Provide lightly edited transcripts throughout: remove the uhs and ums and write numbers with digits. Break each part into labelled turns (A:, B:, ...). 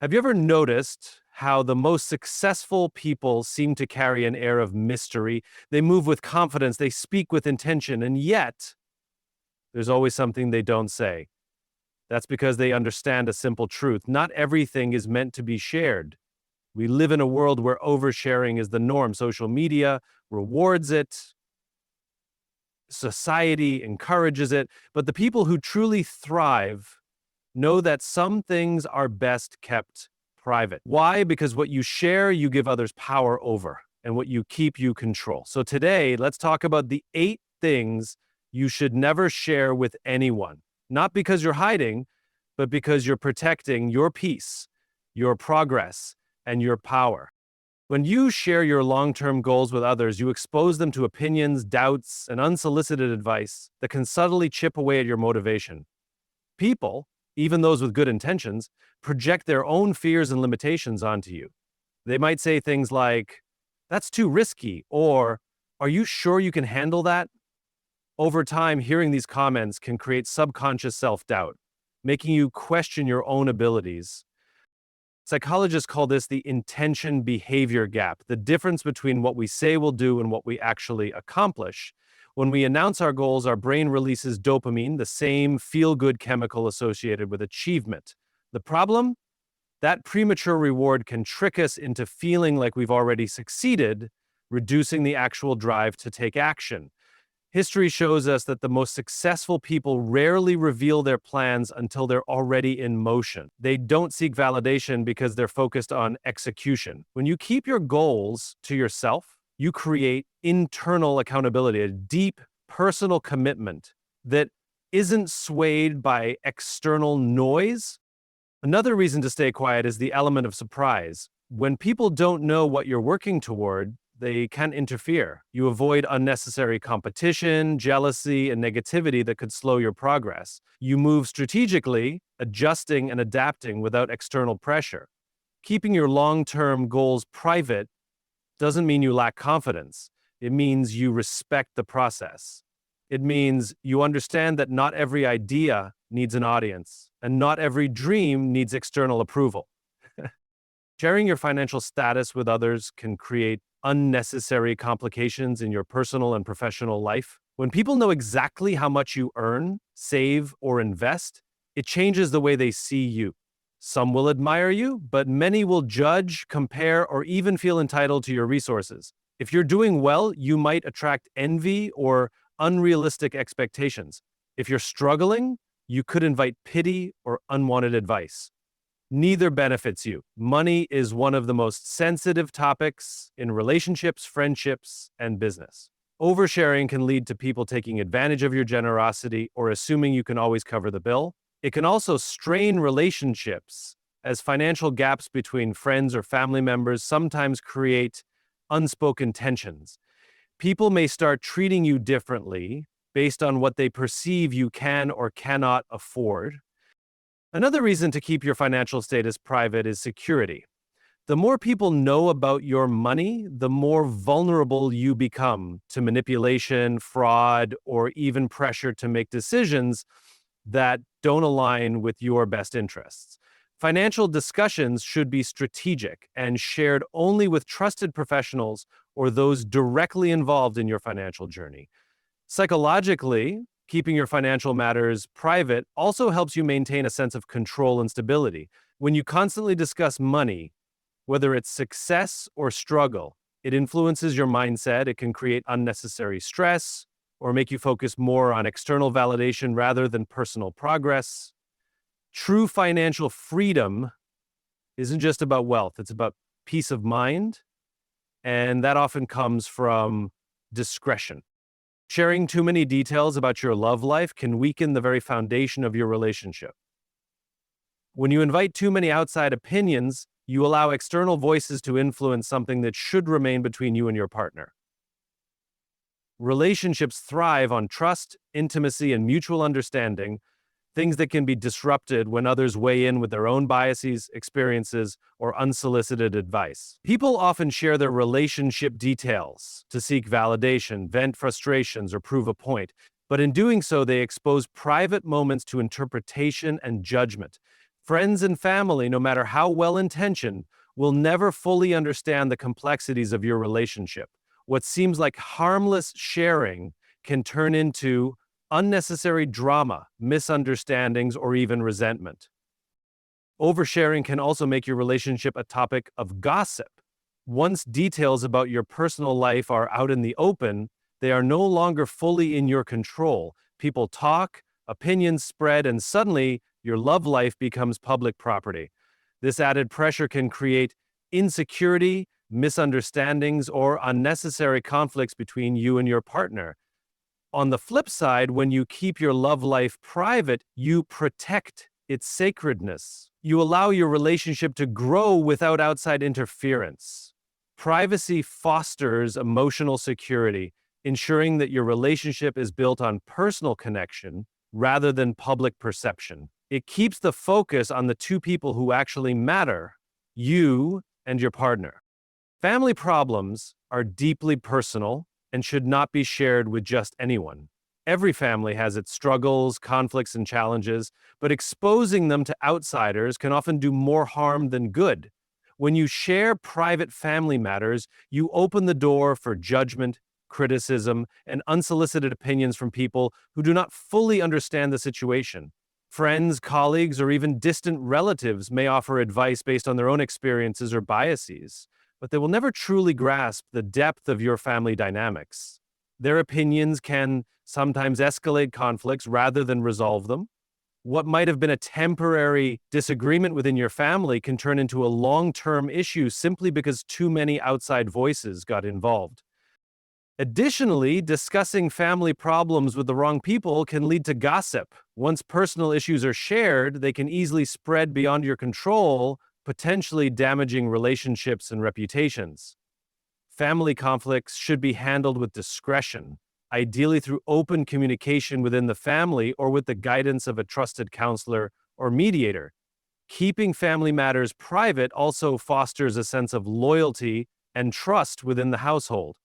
A: Have you ever noticed how the most successful people seem to carry an air of mystery? They move with confidence, they speak with intention, and yet there's always something they don't say. That's because they understand a simple truth. Not everything is meant to be shared. We live in a world where oversharing is the norm. Social media rewards it, society encourages it, but the people who truly thrive know that some things are best kept private. Why? Because what you share, you give others power over, and what you keep, you control. So today, let's talk about the 8 things you should never share with anyone. Not because you're hiding, but because you're protecting your peace, your progress, and your power. When you share your long-term goals with others, you expose them to opinions, doubts, and unsolicited advice that can subtly chip away at your motivation. People, even those with good intentions, project their own fears and limitations onto you. They might say things like, "That's too risky," or "Are you sure you can handle that?" Over time, hearing these comments can create subconscious self-doubt, making you question your own abilities. Psychologists call this the intention-behavior gap, the difference between what we say we'll do and what we actually accomplish. When we announce our goals, our brain releases dopamine, the same feel-good chemical associated with achievement. The problem? That premature reward can trick us into feeling like we've already succeeded, reducing the actual drive to take action. History shows us that the most successful people rarely reveal their plans until they're already in motion. They don't seek validation because they're focused on execution. When you keep your goals to yourself, you create internal accountability, a deep personal commitment that isn't swayed by external noise. Another reason to stay quiet is the element of surprise. When people don't know what you're working toward, they can interfere. You avoid unnecessary competition, jealousy, and negativity that could slow your progress. You move strategically, adjusting and adapting without external pressure. Keeping your long-term goals private doesn't mean you lack confidence. It means you respect the process. It means you understand that not every idea needs an audience, and not every dream needs external approval. Sharing your financial status with others can create unnecessary complications in your personal and professional life. When people know exactly how much you earn, save, or invest, it changes the way they see you. Some will admire you, but many will judge, compare, or even feel entitled to your resources. If you're doing well, you might attract envy or unrealistic expectations. If you're struggling, you could invite pity or unwanted advice. Neither benefits you. Money is one of the most sensitive topics in relationships, friendships, and business. Oversharing can lead to people taking advantage of your generosity or assuming you can always cover the bill. It can also strain relationships, as financial gaps between friends or family members sometimes create unspoken tensions. People may start treating you differently based on what they perceive you can or cannot afford. Another reason to keep your financial status private is security. The more people know about your money, the more vulnerable you become to manipulation, fraud, or even pressure to make decisions that don't align with your best interests. Financial discussions should be strategic and shared only with trusted professionals or those directly involved in your financial journey. Psychologically, keeping your financial matters private also helps you maintain a sense of control and stability. When you constantly discuss money, whether it's success or struggle, it influences your mindset. It can create unnecessary stress or make you focus more on external validation rather than personal progress. True financial freedom isn't just about wealth, it's about peace of mind, and that often comes from discretion. Sharing too many details about your love life can weaken the very foundation of your relationship. When you invite too many outside opinions, you allow external voices to influence something that should remain between you and your partner. Relationships thrive on trust, intimacy, and mutual understanding, things that can be disrupted when others weigh in with their own biases, experiences, or unsolicited advice. People often share their relationship details to seek validation, vent frustrations, or prove a point. But in doing so, they expose private moments to interpretation and judgment. Friends and family, no matter how well-intentioned, will never fully understand the complexities of your relationship. What seems like harmless sharing can turn into unnecessary drama, misunderstandings, or even resentment. Oversharing can also make your relationship a topic of gossip. Once details about your personal life are out in the open, they are no longer fully in your control. People talk, opinions spread, and suddenly your love life becomes public property. This added pressure can create insecurity, misunderstandings, or unnecessary conflicts between you and your partner. On the flip side, when you keep your love life private, you protect its sacredness. You allow your relationship to grow without outside interference. Privacy fosters emotional security, ensuring that your relationship is built on personal connection rather than public perception. It keeps the focus on the two people who actually matter, you and your partner. Family problems are deeply personal and should not be shared with just anyone. Every family has its struggles, conflicts, and challenges, but exposing them to outsiders can often do more harm than good. When you share private family matters, you open the door for judgment, criticism, and unsolicited opinions from people who do not fully understand the situation. Friends, colleagues, or even distant relatives may offer advice based on their own experiences or biases, but they will never truly grasp the depth of your family dynamics. Their opinions can sometimes escalate conflicts rather than resolve them. What might have been a temporary disagreement within your family can turn into a long-term issue simply because too many outside voices got involved. Additionally, discussing family problems with the wrong people can lead to gossip. Once personal issues are shared, they can easily spread beyond your control, potentially damaging relationships and reputations. Family conflicts should be handled with discretion, ideally through open communication within the family or with the guidance of a trusted counselor or mediator. Keeping family matters private also fosters a sense of loyalty and trust within the household.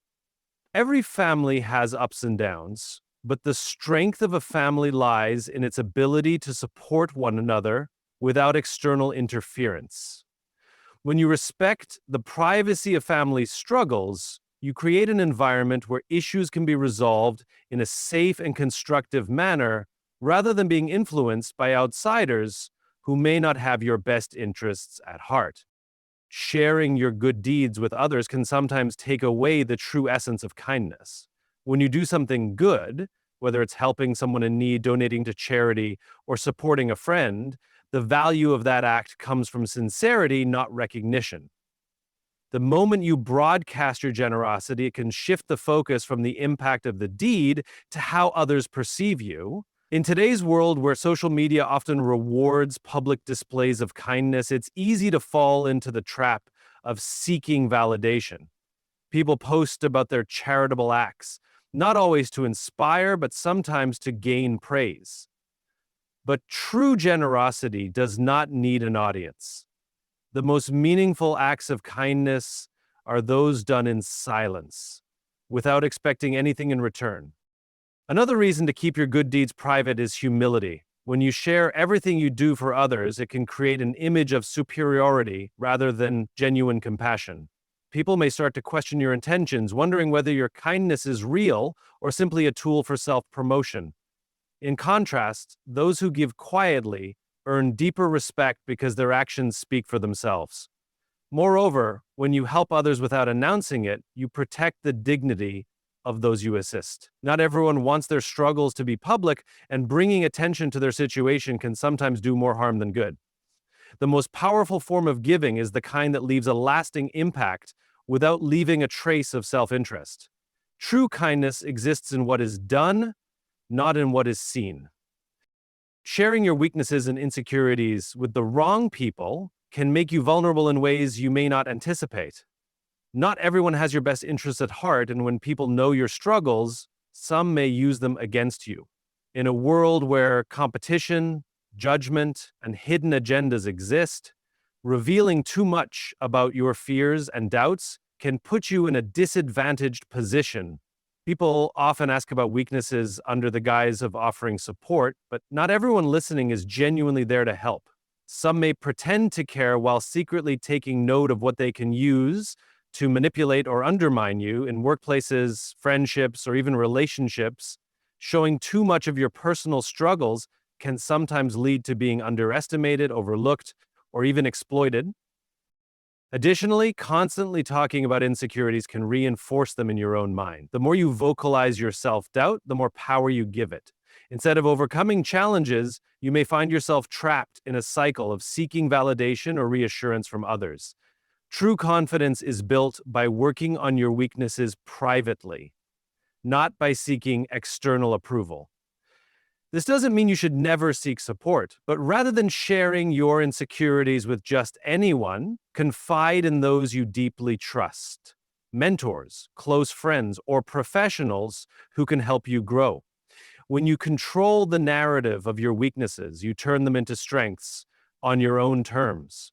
A: Every family has ups and downs, but the strength of a family lies in its ability to support one another without external interference. When you respect the privacy of family struggles, you create an environment where issues can be resolved in a safe and constructive manner rather than being influenced by outsiders who may not have your best interests at heart. Sharing your good deeds with others can sometimes take away the true essence of kindness. When you do something good, whether it's helping someone in need, donating to charity, or supporting a friend, the value of that act comes from sincerity, not recognition. The moment you broadcast your generosity, it can shift the focus from the impact of the deed to how others perceive you. In today's world where social media often rewards public displays of kindness, it's easy to fall into the trap of seeking validation. People post about their charitable acts, not always to inspire, but sometimes to gain praise. But true generosity does not need an audience. The most meaningful acts of kindness are those done in silence, without expecting anything in return. Another reason to keep your good deeds private is humility. When you share everything you do for others, it can create an image of superiority rather than genuine compassion. People may start to question your intentions, wondering whether your kindness is real or simply a tool for self-promotion. In contrast, those who give quietly earn deeper respect because their actions speak for themselves. Moreover, when you help others without announcing it, you protect the dignity of those you assist. Not everyone wants their struggles to be public, and bringing attention to their situation can sometimes do more harm than good. The most powerful form of giving is the kind that leaves a lasting impact without leaving a trace of self-interest. True kindness exists in what is done, not in what is seen. Sharing your weaknesses and insecurities with the wrong people can make you vulnerable in ways you may not anticipate. Not everyone has your best interests at heart, and when people know your struggles, some may use them against you. In a world where competition, judgment, and hidden agendas exist, revealing too much about your fears and doubts can put you in a disadvantaged position. People often ask about weaknesses under the guise of offering support, but not everyone listening is genuinely there to help. Some may pretend to care while secretly taking note of what they can use to manipulate or undermine you in workplaces, friendships, or even relationships. Showing too much of your personal struggles can sometimes lead to being underestimated, overlooked, or even exploited. Additionally, constantly talking about insecurities can reinforce them in your own mind. The more you vocalize your self-doubt, the more power you give it. Instead of overcoming challenges, you may find yourself trapped in a cycle of seeking validation or reassurance from others. True confidence is built by working on your weaknesses privately, not by seeking external approval. This doesn't mean you should never seek support, but rather than sharing your insecurities with just anyone, confide in those you deeply trust. Mentors, close friends, or professionals who can help you grow. When you control the narrative of your weaknesses, you turn them into strengths on your own terms.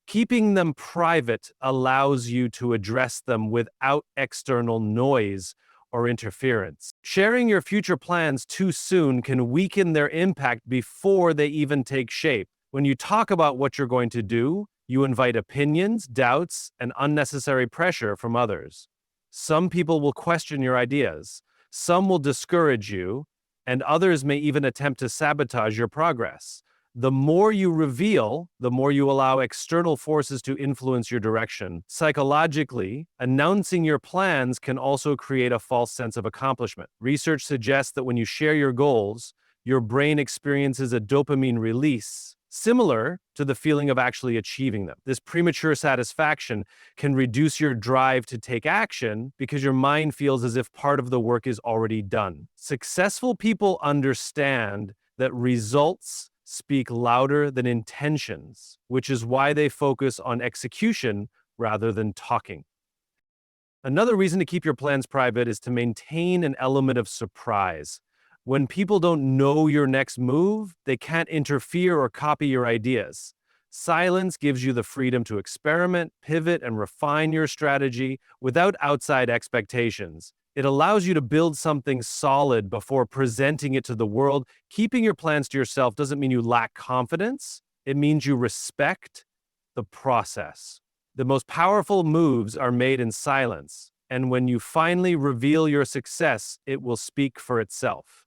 A: Keeping them private allows you to address them without external noise or interference. Sharing your future plans too soon can weaken their impact before they even take shape. When you talk about what you're going to do, you invite opinions, doubts, and unnecessary pressure from others. Some people will question your ideas, some will discourage you, and others may even attempt to sabotage your progress. The more you reveal, the more you allow external forces to influence your direction. Psychologically, announcing your plans can also create a false sense of accomplishment. Research suggests that when you share your goals, your brain experiences a dopamine release, similar to the feeling of actually achieving them. This premature satisfaction can reduce your drive to take action because your mind feels as if part of the work is already done. Successful people understand that results speak louder than intentions, which is why they focus on execution rather than talking. Another reason to keep your plans private is to maintain an element of surprise. When people don't know your next move, they can't interfere or copy your ideas. Silence gives you the freedom to experiment, pivot, and refine your strategy without outside expectations. It allows you to build something solid before presenting it to the world. Keeping your plans to yourself doesn't mean you lack confidence. It means you respect the process. The most powerful moves are made in silence, and when you finally reveal your success, it will speak for itself.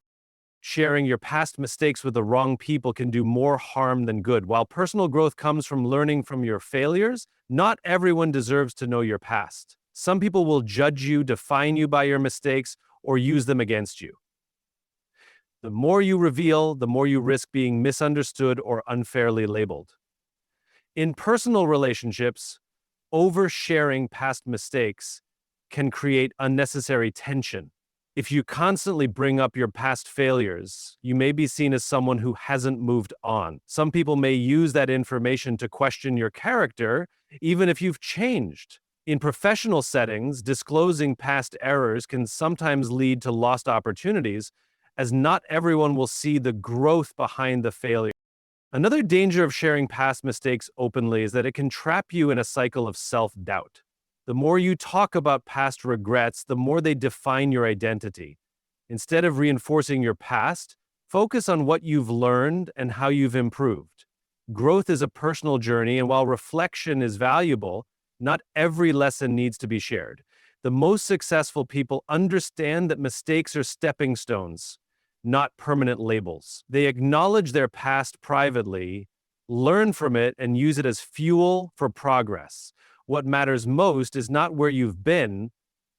A: Sharing your past mistakes with the wrong people can do more harm than good. While personal growth comes from learning from your failures, not everyone deserves to know your past. Some people will judge you, define you by your mistakes, or use them against you. The more you reveal, the more you risk being misunderstood or unfairly labeled. In personal relationships, oversharing past mistakes can create unnecessary tension. If you constantly bring up your past failures, you may be seen as someone who hasn't moved on. Some people may use that information to question your character, even if you've changed. In professional settings, disclosing past errors can sometimes lead to lost opportunities, as not everyone will see the growth behind the failure. Another danger of sharing past mistakes openly is that it can trap you in a cycle of self-doubt. The more you talk about past regrets, the more they define your identity. Instead of reinforcing your past, focus on what you've learned and how you've improved. Growth is a personal journey, and while reflection is valuable, not every lesson needs to be shared. The most successful people understand that mistakes are stepping stones, not permanent labels. They acknowledge their past privately, learn from it, and use it as fuel for progress. What matters most is not where you've been,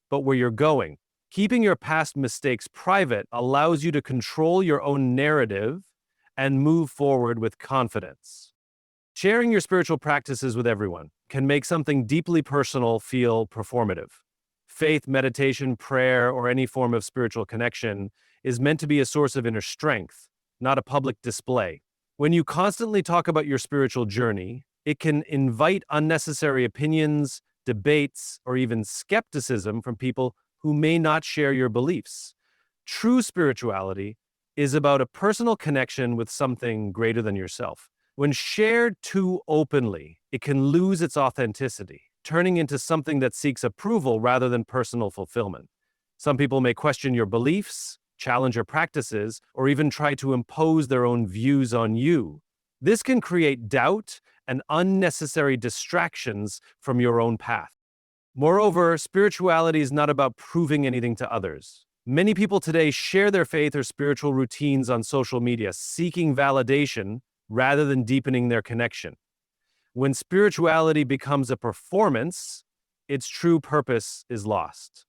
A: but where you're going. Keeping your past mistakes private allows you to control your own narrative and move forward with confidence. Sharing your spiritual practices with everyone can make something deeply personal feel performative. Faith, meditation, prayer, or any form of spiritual connection is meant to be a source of inner strength, not a public display. When you constantly talk about your spiritual journey, it can invite unnecessary opinions, debates, or even skepticism from people who may not share your beliefs. True spirituality is about a personal connection with something greater than yourself. When shared too openly, it can lose its authenticity, turning into something that seeks approval rather than personal fulfillment. Some people may question your beliefs, challenge your practices, or even try to impose their own views on you. This can create doubt and unnecessary distractions from your own path. Moreover, spirituality is not about proving anything to others. Many people today share their faith or spiritual routines on social media, seeking validation rather than deepening their connection. When spirituality becomes a performance, its true purpose is lost.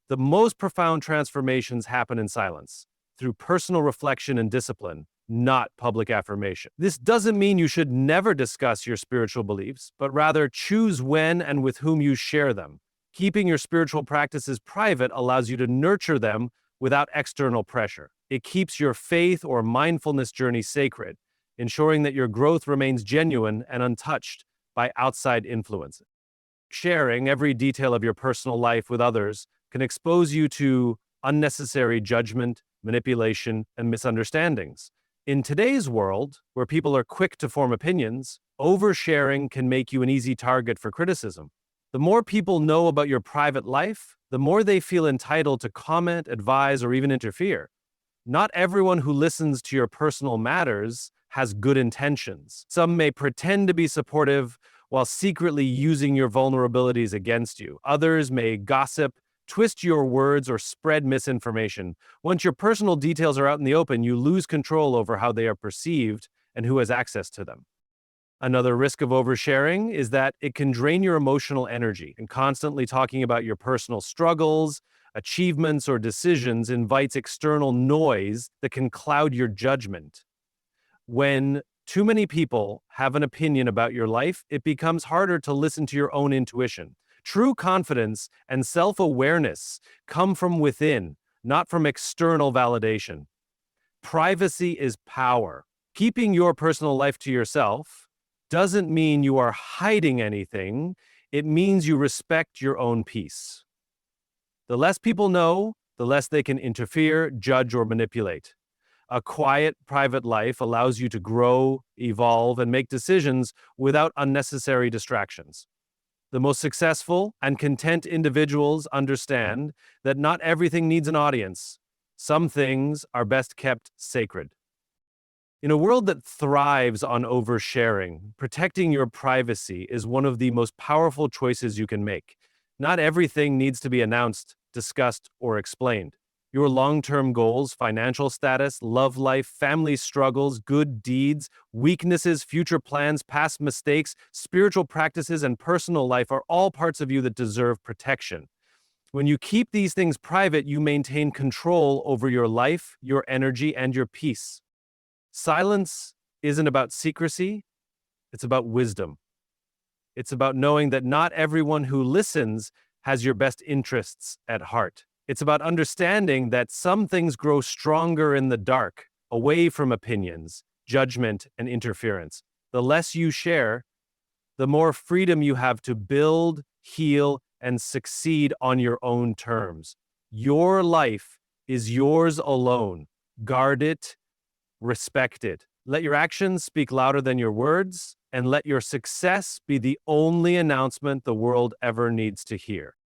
A: The most profound transformations happen in silence, through personal reflection and discipline, not public affirmation. This doesn't mean you should never discuss your spiritual beliefs, but rather choose when and with whom you share them. Keeping your spiritual practices private allows you to nurture them without external pressure. It keeps your faith or mindfulness journey sacred, ensuring that your growth remains genuine and untouched by outside influences. Sharing every detail of your personal life with others can expose you to unnecessary judgment, manipulation, and misunderstandings. In today's world, where people are quick to form opinions, oversharing can make you an easy target for criticism. The more people know about your private life, the more they feel entitled to comment, advise, or even interfere. Not everyone who listens to your personal matters has good intentions. Some may pretend to be supportive while secretly using your vulnerabilities against you. Others may gossip, twist your words, or spread misinformation. Once your personal details are out in the open, you lose control over how they are perceived and who has access to them. Another risk of oversharing is that it can drain your emotional energy, and constantly talking about your personal struggles, achievements, or decisions invites external noise that can cloud your judgment. When too many people have an opinion about your life, it becomes harder to listen to your own intuition. True confidence and self-awareness come from within, not from external validation. Privacy is power. Keeping your personal life to yourself doesn't mean you are hiding anything. It means you respect your own peace. The less people know, the less they can interfere, judge, or manipulate. A quiet, private life allows you to grow, evolve, and make decisions without unnecessary distractions. The most successful and content individuals understand that not everything needs an audience. Some things are best kept sacred. In a world that thrives on oversharing, protecting your privacy is one of the most powerful choices you can make. Not everything needs to be announced, discussed, or explained. Your long-term goals, financial status, love life, family struggles, good deeds, weaknesses, future plans, past mistakes, spiritual practices, and personal life are all parts of you that deserve protection. When you keep these things private, you maintain control over your life, your energy, and your peace. Silence isn't about secrecy, it's about wisdom. It's about knowing that not everyone who listens has your best interests at heart. It's about understanding that some things grow stronger in the dark, away from opinions, judgment, and interference. The less you share, the more freedom you have to build, heal, and succeed on your own terms. Your life is yours alone. Guard it, respect it. Let your actions speak louder than your words, and let your success be the only announcement the world ever needs to hear.